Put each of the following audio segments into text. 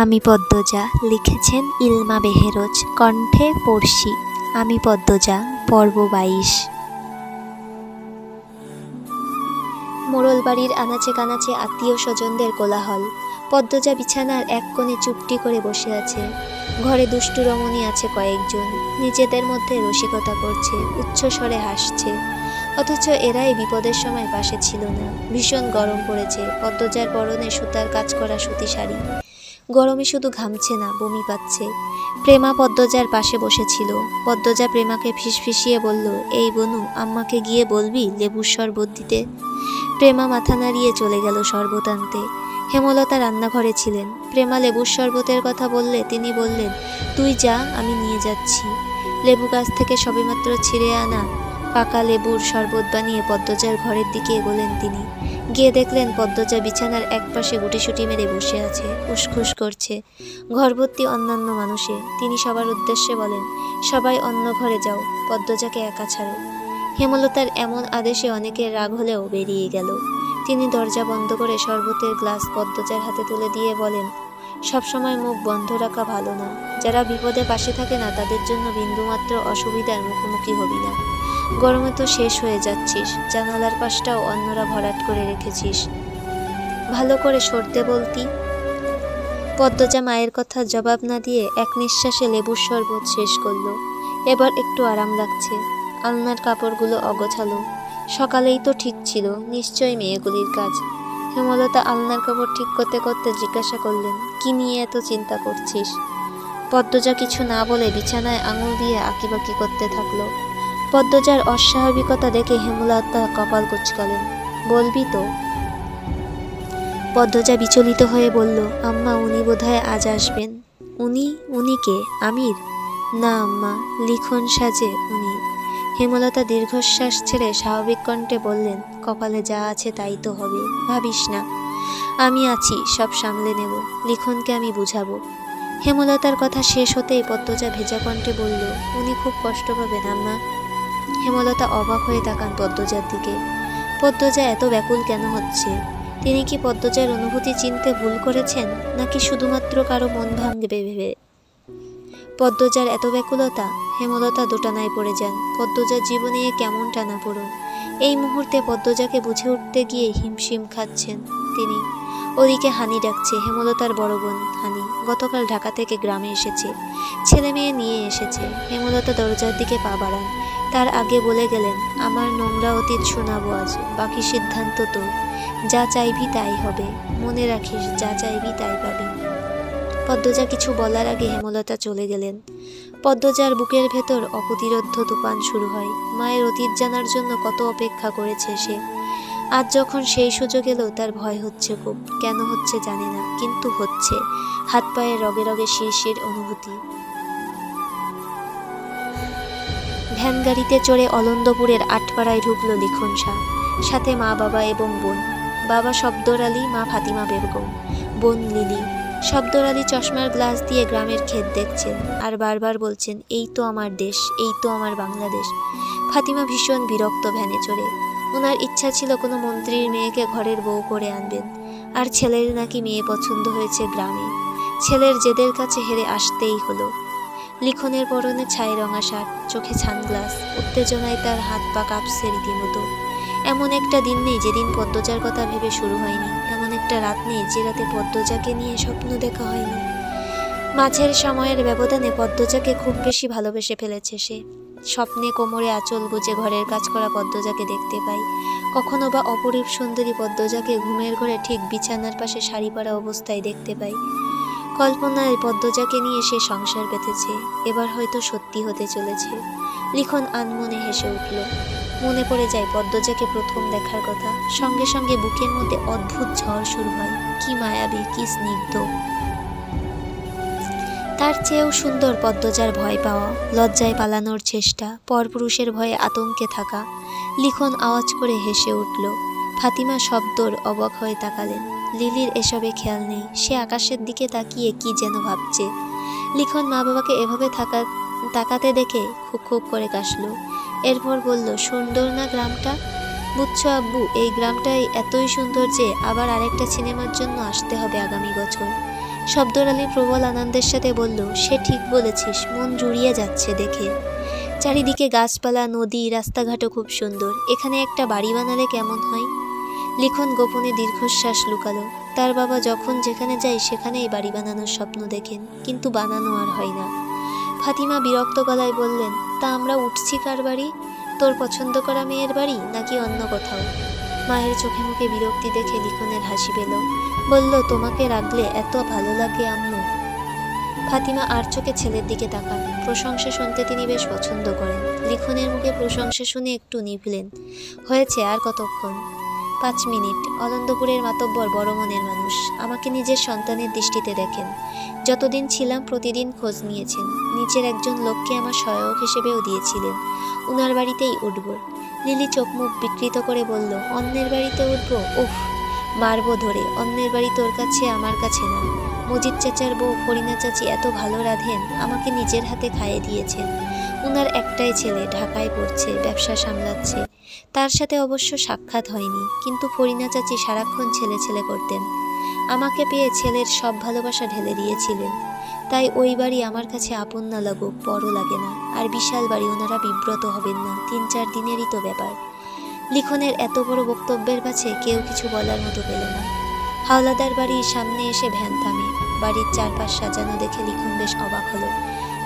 আমি পদ্মজা লিখেছেন ইলমা বেহেরোজ, কণ্ঠে পড়শি। আমি পদ্মজা, পর্ব 22। মোড়লবাড়ির আনাচে কানাচে আত্মীয় স্বজনদের কোলাহল। পদ্মজা বিছানার এক কোণে চুপটি করে বসে আছে। ঘরে দুষ্টু রমণী আছে কয়েকজন, নিজেদের মধ্যে রসিকতা করছে, উচ্চস্বরে হাসছে। অথচ এরাই বিপদের সময় পাশে ছিল না। ভীষণ গরম পড়েছে। পদ্মজার পরনে সুতার কাজ করা সুতি শাড়ি। গরমে শুধু ঘামছে না, বমি পাচ্ছে। প্রেমা পদ্মজার পাশে বসেছিল। পদ্মজা প্রেমাকে ফিসফিসিয়ে বলল, এই বনু, আম্মাকে গিয়ে বলবি লেবুর শরবত দিতে। প্রেমা মাথা নাড়িয়ে চলে গেল শরবত আনতে। হেমলতা রান্নাঘরে ছিলেন। প্রেমা লেবুর শরবতের কথা বললে তিনি বললেন, তুই যা, আমি নিয়ে যাচ্ছি। লেবু গাছ থেকে সবেমাত্র ছিঁড়ে আনা পাকা লেবুর শরবত বানিয়ে পদ্মজার ঘরের দিকে এগোলেন তিনি। গিয়ে দেখলেন পদ্মজা বিছানার একপাশে গুটিসুটি মেরে বসে আছে, উসখুস করছে। ঘরভর্তি অন্যান্য মানুষে। তিনি সবার উদ্দেশ্যে বলেন, সবাই অন্য ঘরে যাও, পদ্মজাকে একা ছাড়ো। হেমলতার এমন আদেশে অনেকের রাগ হলেও বেরিয়ে গেল। তিনি দরজা বন্ধ করে শরবতের গ্লাস পদ্মজার হাতে তুলে দিয়ে বলেন, সবসময় মুখ বন্ধ রাখা ভালো না। যারা বিপদে পাশে থাকে না তাদের জন্য বিন্দুমাত্র অসুবিধার মুখোমুখি হবি না। গরমে তো শেষ হয়ে যাচ্ছিস, জানালার পাশটাও অন্যরা ভরাট করে রেখেছিস, ভালো করে সরতে বলতি। পদ্মজা মায়ের কথা জবাব না দিয়ে এক নিঃশ্বাসে লেবুর শরবত শেষ করল। এবার একটু আরাম লাগছে। আলনার কাপড়গুলো অগোছালো। সকালেই তো ঠিক ছিল, নিশ্চয়ই মেয়েগুলির কাজ। হেমলতা আলনার কাপড় ঠিক করতে করতে জিজ্ঞাসা করলেন, কি নিয়ে এত চিন্তা করছিস? পদ্মজা কিছু না বলে বিছানায় আঙুল দিয়ে আঁকিবাঁকি করতে থাকলো। পদ্মজার অস্বাভাবিকতা দেখে হেমলতা কপাল কুঁচকালেন। বলবি তো? পদ্মজা বিচলিত হয়ে বলল, আম্মা, উনি বোধহয় আজ আসবেন। উনি কে? আমির? না আম্মা, লিখন সাজে উনি। হেমলতা দীর্ঘশ্বাস ছেড়ে স্বাভাবিক কণ্ঠে বললেন, কপালে যা আছে তাই তো হবে, ভাবিস না। আমি আছি, সব সামলে নেব। লিখনকে আমি বুঝাবো। হেমলতার কথা শেষ হতেই পদ্মজা ভেজা কণ্ঠে বলল, উনি খুব কষ্ট পাবেন আম্মা। হেমলতা অবাক হয়ে তাকান পদ্মজার দিকে। পদ্মজা এত ব্যাকুল কেন হচ্ছে? তিনি কি পদ্মজার অনুভূতি চিনতে ভুল করেছেন, নাকি শুধুমাত্র কারো মন ভাঙবে ভেবে? পদ্মজার এত ব্যাকুলতা? হেমলতা দোটানায় পড়ে যান। পদ্মজার জীবনে কেমন টানাপোড়েন! এই মুহূর্তে পদ্মজাকে বুঝে উঠতে গিয়ে হিমশিম খাচ্ছেন তিনি। ওদিকে হানি ডাকছে, হেমলতার বড় বোন হানি। গতকাল ঢাকা থেকে গ্রামে এসেছে, ছেলে মেয়ে নিয়ে এসেছে। হেমলতা দরজার দিকে পা বাড়ান। তার আগে বলে গেলেন, আমার নোংরা অতীত শোনাবো আজ, বাকি সিদ্ধান্ত তোর। যা চাইবি তাই হবে, মনে রাখিস, যা চাইবি তাই পাবি। পদ্মজা কিছু বলার আগে হেমলতা চলে গেলেন। পদ্মজার বুকের ভেতর অপ্রতিরোধ্য তুফান শুরু হয়। মায়ের অতীত জানার জন্য কত অপেক্ষা করেছে সে। আজ যখন সেই সুযোগ এলো, তার ভয় হচ্ছে খুব। কেন হচ্ছে জানে না, কিন্তু হচ্ছে। হাত পায়ে রগে রগে শিরশির অনুভূতি। ভ্যান গাড়িতে চড়ে অলন্দপুরের আটপাড়ায় ঢুকল লিখন শাহ। সাথে মা, বাবা এবং বোন। বাবা শব্দর আলী, মা ফাতিমা বেগম, বোন লিলি। শব্দর আলী চশমার গ্লাস দিয়ে গ্রামের ক্ষেত দেখছেন আর বারবার বলছেন, এই তো আমার দেশ, এই তো আমার বাংলাদেশ। ফাতিমা ভীষণ বিরক্ত ভ্যানে চড়ে। ওনার ইচ্ছা ছিল কোনো মন্ত্রীর মেয়েকে ঘরের বউ করে আনবেন। আর ছেলের নাকি মেয়ে পছন্দ হয়েছে গ্রামে। ছেলের জেদের কাছে হেরে আসতেই হলো। লিখনের পরনে ছাই রঙা শার্ট, চোখে সানগ্লাস। উত্তেজনায় তার হাত পা কাঁপছে রীতিমতো। এমন একটা দিন নেই যেদিন পদ্মজার কথা ভেবে শুরু হয়নি। এমন একটা রাত নেই যে রাতে পদ্মজাকে নিয়ে স্বপ্ন দেখা হয়নি। মাঝের সময়ের ব্যবধানে পদ্মজাকে খুব বেশি ভালোবেসে ফেলেছে সে। স্বপ্নে কোমরে আঁচল গুজে ঘরের কাজ করা পদ্মজাকে দেখতে পাই। কখনো বা অপরূপ সুন্দরী পদ্মজাকে ঘুমের ঘরে ঠিক বিছানার পাশে শাড়ি পরা অবস্থায় দেখতে পাই। কল্পনায় পদ্মজাকে নিয়ে সে সংসার পেতেছে। এবার হয়তো সত্যি হতে চলেছে। লিখন আনমনে হেসে উঠল। মনে পড়ে যায় পদ্মজাকে প্রথম দেখার কথা। সঙ্গে সঙ্গে বুকের মধ্যে অদ্ভুত ঝড় শুরু হয়। কি মায়াবী, কি স্নিগ্ধ! তার চেয়েও সুন্দর পদ্মজার ভয় পাওয়া, লজ্জায় পালানোর চেষ্টা, পরপুরুষের ভয়ে আতঙ্কে থাকা। লিখন আওয়াজ করে হেসে উঠল। ফাতিমা শব্দর অবাক হয়ে তাকালেন। লিলির এসবে খেয়াল নেই। সে আকাশের দিকে তাকিয়ে কি যেন ভাবছে। লিখন মা বাবাকে এভাবে তাকাতে দেখে খুব খুব করে কাশল। এরপর বলল, সুন্দর না গ্রামটা? বুঝছো আব্বু, এই গ্রামটাই এতই সুন্দর যে আবার আরেকটা সিনেমার জন্য আসতে হবে আগামী বছর। শব্দর আলী প্রবল আনন্দের সাথে বলল, সে ঠিক বলেছিস, মন জুড়িয়ে যাচ্ছে দেখে। চারিদিকে গাছপালা, নদী, রাস্তাঘাটও খুব সুন্দর। এখানে একটা বাড়ি বানালে কেমন হয়? লিখন গোপনে দীর্ঘশ্বাস লুকালো। তার বাবা যখন যেখানে যায় সেখানেই বাড়ি বানানোর স্বপ্ন দেখেন, কিন্তু বানানো আর হয় না। ফাতিমা বিরক্ত গলায় বললেন, তা আমরা উঠছি কার বাড়ি? তোর পছন্দ করা মেয়ের বাড়ি নাকি অন্য কোথাও? মায়ের চোখে মুখে বিরক্তি দেখে লিখনের হাসি পেল। বলল, তোমাকে রাখলে এত ভালো লাগে আম্মু? ফাতিমা আর চোখে ছেলের দিকে তাকান। প্রশংসা শুনতে তিনি বেশ পছন্দ করেন। লিখনের মুখে প্রশংসা শুনে একটু নিভলেন। হয়েছে, আর কতক্ষণ? 5 মিনিট। অলন্দপুরের মাতব্বর বড় মনের মানুষ, আমাকে নিজের সন্তানের দৃষ্টিতে দেখেন। যতদিন ছিলাম প্রতিদিন খোঁজ নিয়েছেন। নিচের একজন লোককে আমার সহায়ক হিসেবেও দিয়েছিলেন। উনার বাড়িতেই উঠব। লিলি চোখ মুখ বিকৃত করে বলল, অন্যের বাড়িতে উঠবো? উফ, মারবো ধরে। অন্যের বাড়ি তোর কাছে, আমার কাছে না। মজিদ চাচার বউ ফরিনা চাচি এত ভালো রাঁধেন, আমাকে নিজের হাতে খাইয়ে দিয়েছেন। উনার একটাই ছেলে, ঢাকায় পড়ছে, ব্যবসা সামলাচ্ছে। তার সাথে অবশ্য সাক্ষাৎ হয়নি, কিন্তু ফরিনা চাচি সারাক্ষণ ছেলে ছেলে করতেন। আমাকে পেয়ে ছেলের সব ভালোবাসা ঢেলে দিয়েছিলেন। তাই ওই বাড়ি আমার কাছে আপন না লাগুক, বড় লাগে না। আর বিশাল বাড়ি, ওনারা বিব্রত হবেন না, 3-4 দিনেরই তো ব্যাপার। লিখনের এত বড় বক্তব্যের কাছে কেউ কিছু বলার মতো পেল না। হাওলাদার বাড়ির সামনে এসে ভ্যান থামে। বাড়ির চারপাশ সাজানো দেখে লিখন বেশ অবাক হলো।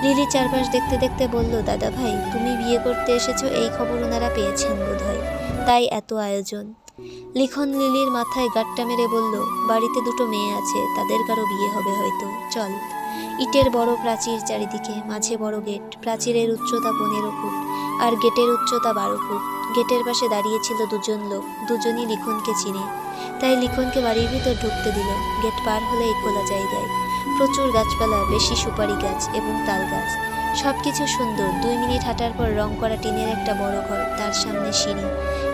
লিলি চারপাশ দেখতে দেখতে বলল, দাদা ভাই, তুমি বিয়ে করতে এসেছো, এই খবর ওনারা পেয়েছেন বোধহয়, তাই এত আয়োজন। লিখন লিলির মাথায় গাঁটটা মেরে বলল, বাড়িতে 2টো মেয়ে আছে, তাদের কারো বিয়ে হবে হয়তো, চল। ইটের বড় প্রাচীর চারিদিকে, মাঝে বড় গেট। প্রাচীরের উচ্চতা 15 ফুট আর গেটের উচ্চতা 12 ফুট। গেটের পাশে দাঁড়িয়েছিল 2জন লোক, দুজনই লিখনকে চিনে, তাই লিখনকে বাড়ির ভিতর ঢুকতে দিল। গেট পার হলেই খোলা জায়গায় প্রচুর গাছপালা, বেশি সুপারি গাছ এবং তাল গাছ। সবকিছু সুন্দর। 2 মিনিট হাঁটার পর রং করা টিনের একটা বড় ঘর, তার সামনে সিঁড়ি।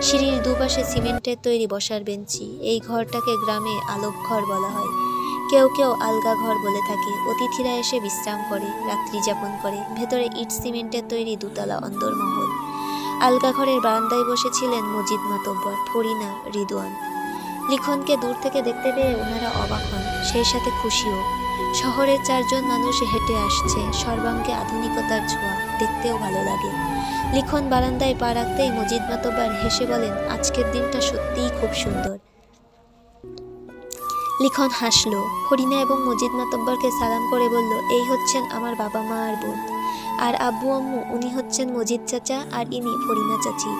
সিঁড়ির দুপাশে সিমেন্টের তৈরি বসার বেঞ্চি। এই ঘরটাকে গ্রামে আলোক ঘর বলা হয়, কেউ কেউ আলগা ঘর বলে থাকে। অতিথিরা এসে বিশ্রাম করে, রাত্রি যাপন করে। ভেতরে ইট সিমেন্টের তৈরি 2 তলা অন্দরমহল। আলগা ঘরের বারান্দায় বসেছিলেন মজিদ মাতব্বর, ফরিনা, রিদওয়ান। লিখনকে দূর থেকে দেখতে পেয়ে ওনারা অবাক হন, সেই সাথে খুশিও। শহরের 4 জন মানুষ হেঁটে আসছে, সর্বাঙ্গে আধুনিকতার ছোঁয়া, দেখতেও ভালো লাগে। লিখন বারান্দায় পা রাখতেই মজিদ মাতব্বর হেসে বলেন, আজকের দিনটা সত্যিই খুব সুন্দর। লিখন হাসলো। ফরিনা এবং মজিদ মাতব্বরকে সালাম করে বলল, এই হচ্ছেন আমার বাবা মা আর বোন। আর আব্বু আম্মু, উনি হচ্ছেন মজিদ চাচা আর ইনি ফরিনা চাচি।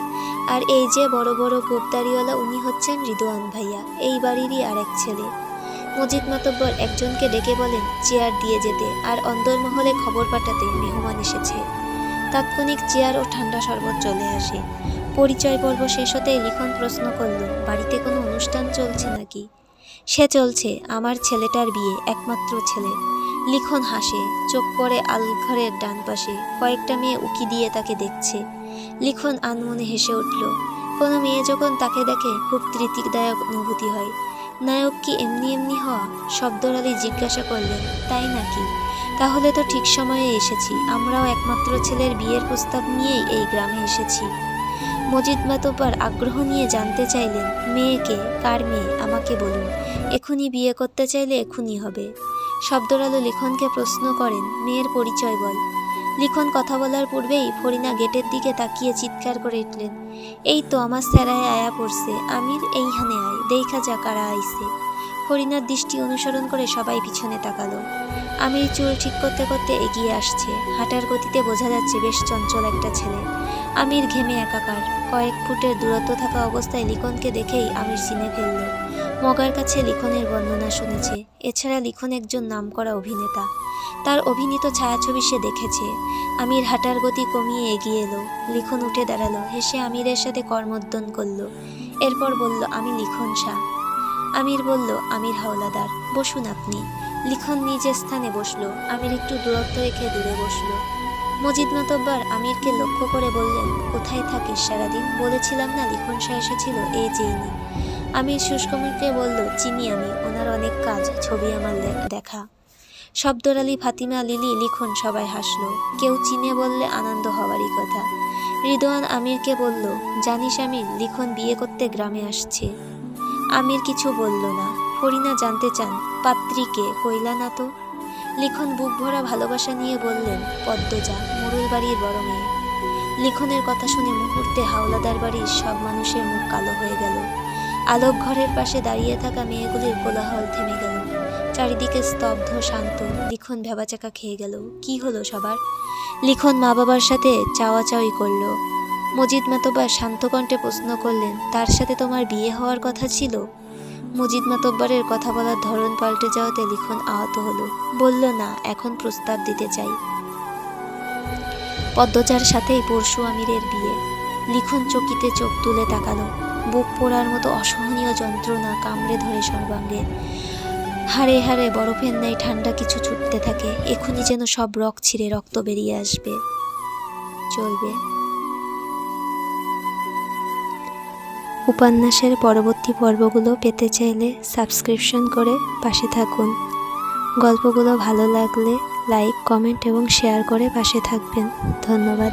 আর এই যে বড় বড় গোপদারিওয়ালা, উনি হচ্ছেন রিদওয়ান ভাইয়া, এই বাড়িরই আরেক ছেলে। মজিদ মাতব্বর একজনকে ডেকে বলেন চেয়ার দিয়ে যেতে, আর অন্দরমহলে খবর পাঠাতে মেহমান এসেছে। তাৎক্ষণিক চেয়ার ও ঠান্ডা শরবত চলে আসে। পরিচয় পর্ব শেষ হতেই লিখন প্রশ্ন করল, বাড়িতে কোনো অনুষ্ঠান চলছে নাকি? সে চলছে, আমার ছেলেটার বিয়ে, একমাত্র ছেলে। লিখন হাসে, চোখ পড়ে আলঘরের ডান পাশে। কয়েকটা মেয়ে উকি দিয়ে তাকে দেখছে। লিখন আনমনে হেসে উঠল। কোনো মেয়ে যখন তাকে দেখে খুব তৃপ্তিদায়ক অনুভূতি হয়। নায়ক কি এমনি এমনি হওয়া? শব্দর আলী জিজ্ঞাসা করলেন, তাই নাকি? তাহলে তো ঠিক সময়ে এসেছি। আমরাও একমাত্র ছেলের বিয়ের প্রস্তাব নিয়েই এই গ্রামে এসেছি। মজিদ মাতব্বর আগ্রহ নিয়ে জানতে চাইলেন, মেয়েকে? কার মেয়ে? আমাকে বলুন। এখনই বিয়ে করতে চাইলে এখনই হবে। শব্দর আলো লিখনকে প্রশ্ন করেন, মেয়ের পরিচয় বল। লিখন কথা বলার পূর্বেই ফরিনা গেটের দিকে তাকিয়ে চিৎকার করে উঠলেন, এই তো আমার স্যারায় আয়া পড়ছে, আমির এইখানে আয়, দেখা যা কারা আইছে। ফরিনার দৃষ্টি অনুসরণ করে সবাই পিছনে তাকালো। আমির চুল ঠিক করতে করতে এগিয়ে আসছে। হাঁটার গতিতে বোঝা যাচ্ছে বেশ চঞ্চল একটা ছেলে। আমির ঘেমে একাকার। কয়েক ফুটের দূরত্ব থাকা অবস্থায় লিখনকে দেখেই আমির চিনে ফেলল। মগার কাছে লিখনের বর্ণনা শুনেছে। এছাড়া লিখন একজন নামকরা অভিনেতা, তার অভিনীত ছায়াছবি সে দেখেছে। আমির হাঁটার গতি কমিয়ে এগিয়ে এলো। লিখন উঠে দাঁড়ালো, হেসে আমিরের সাথে করমর্দন করল। এরপর বলল, আমি লিখন শাহ। আমির বলল, আমির হাওলাদার, বসুন আপনি। লিখন নিজের স্থানে বসলো। আমির একটু দূরত্ব রেখে দূরে বসলো। মজিদ মাতব্বর আমিরকে লক্ষ্য করে বললেন, কোথায় থাকিস সারাদিন? বলেছিলাম না লিখন শাহ এসেছিল, এই যেইনি। আমির শুষ্ক মুখে বলল, চিনি আমি, ওনার অনেক কাজ, ছবি আমার দেখা। শব্দর আলী, ফাতিমা, লিলি, লিখন সবাই হাসলো। কেউ চিনে বললে আনন্দ হওয়ারই কথা। রিদওয়ান আমিরকে বলল, জানিস আমির, লিখন বিয়ে করতে গ্রামে আসছে। আমির কিছু বলল না। ফরিনা জানতে চান পাত্রীকে কইলা না তো। লিখন বুক ভরা ভালোবাসা নিয়ে বললেন, পদ্মজা, মোড়ল বাড়ির বড় মেয়ে। লিখনের কথা শুনে মুহূর্তে হাওলাদার বাড়ির সব মানুষের মুখ কালো হয়ে গেল। আলোক ঘরের পাশে দাঁড়িয়ে থাকা মেয়েগুলির কোলাহল থেমে গেল। চারিদিকে স্তব্ধ শান্ত। লিখন ভেবাচাকা খেয়ে গেল। কি হলো সবার? লিখন মা বাবার সাথে চাওয়াচাওয়ি করল। মজিদ মাতব্বর শান্ত কণ্ঠে প্রশ্ন করলেন, তার সাথে তোমার বিয়ে হওয়ার কথা ছিল? মজিদ মাতব্বরের কথা বলার ধরন পাল্টে যাওয়াতে লিখন আহত হলো। বলল, না, এখন প্রস্তাব দিতে চাই। পদ্মজার সাথেই পরশু আমিরের বিয়ে। লিখন চকিতে চোখ তুলে তাকালো। বুক পোড়ার মতো অসহনীয় যন্ত্রণা কামড়ে ধরে সর্বাঙ্গে। হাড়ে হাড়ে বরফের ন্যায় ঠান্ডা কিছু ছুটতে থাকে। এখনই যেন সব রক ছিঁড়ে রক্ত বেরিয়ে আসবে। চলবে। উপন্যাসের পরবর্তী পর্বগুলো পেতে চাইলে সাবস্ক্রিপশন করে পাশে থাকুন। গল্পগুলো ভালো লাগলে লাইক, কমেন্ট এবং শেয়ার করে পাশে থাকবেন। ধন্যবাদ।